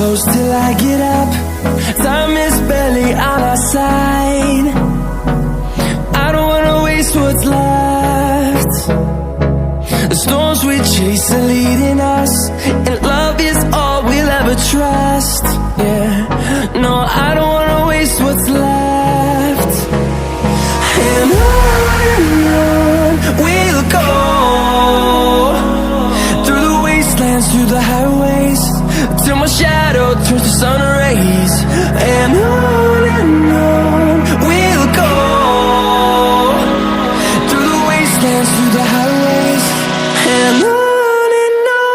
close till I get up. Time is barely on our side. I don't wanna waste what's left. The storms we chase are leading us, and love is all we'll ever trust. Yeah, no, I don't wanna waste what's left. And on we'll go, through the wastelands, through the highways, till my shadow turns to sun rays. And on we'll go, through the wastelands, through the highways, and on we'll go.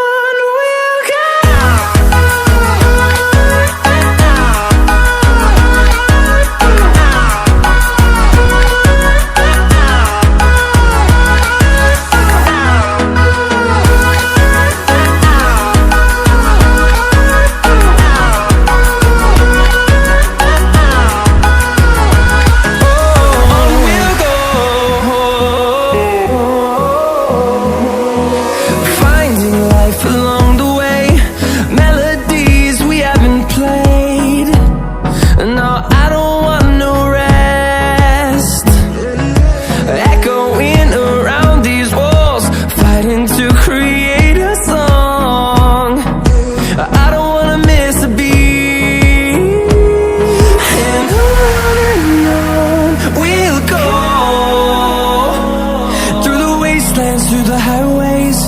Through the highways,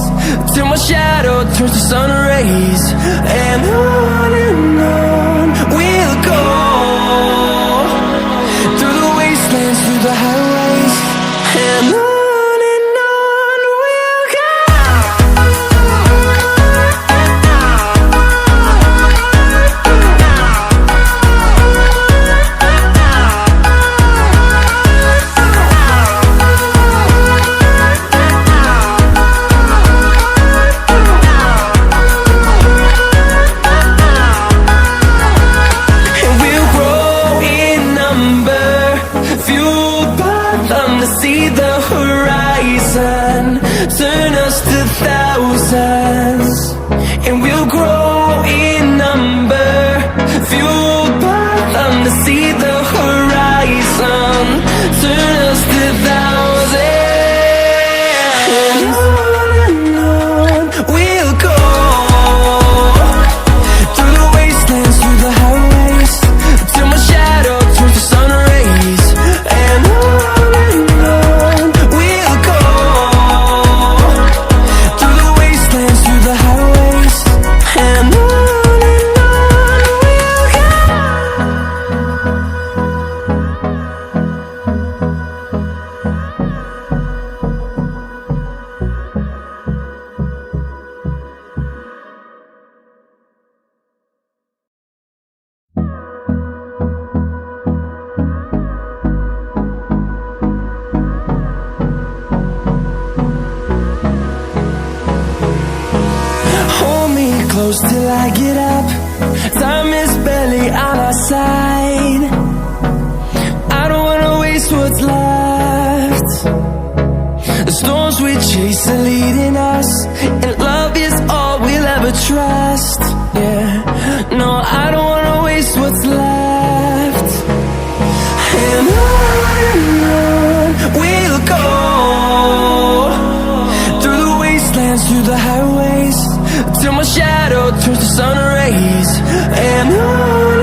till my shadow turns to sun rays. And on we'll go, through the wastelands, through the highways, and on we'll go. See the horizon, turn us to thousands, and we'll grow in number, fueled by them. To see the horizon, turn us to thousands, and on we'll go, through the wastelands, through the highways, till my shadow turns to sun rays. And close till I get up. Time is barely on our side. I don't wanna waste what's left. The storms we chase are leading us, and love is all we'll ever trust. Yeah, no, I don't wanna waste what's left. And on we'll go, through the wastelands, through the highways, till my shadow turns to sun rays. And on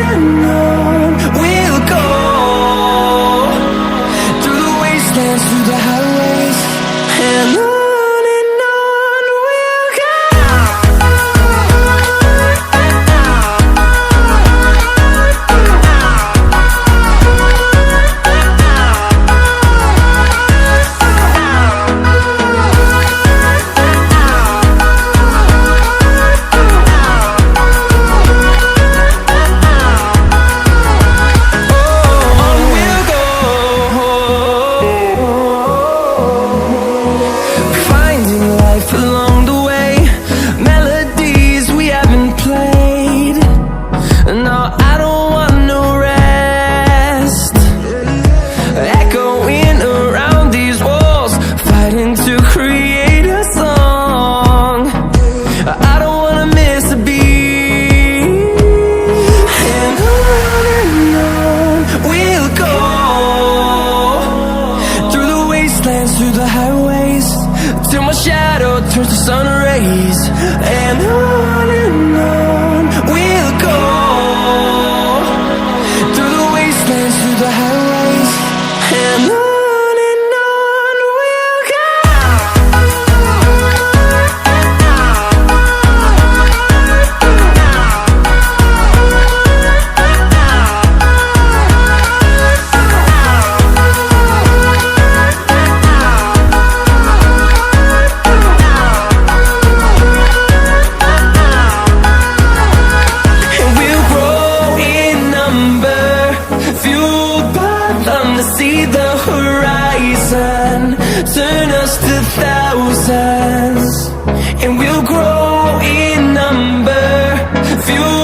turn us to thousands, and we'll grow in number. Few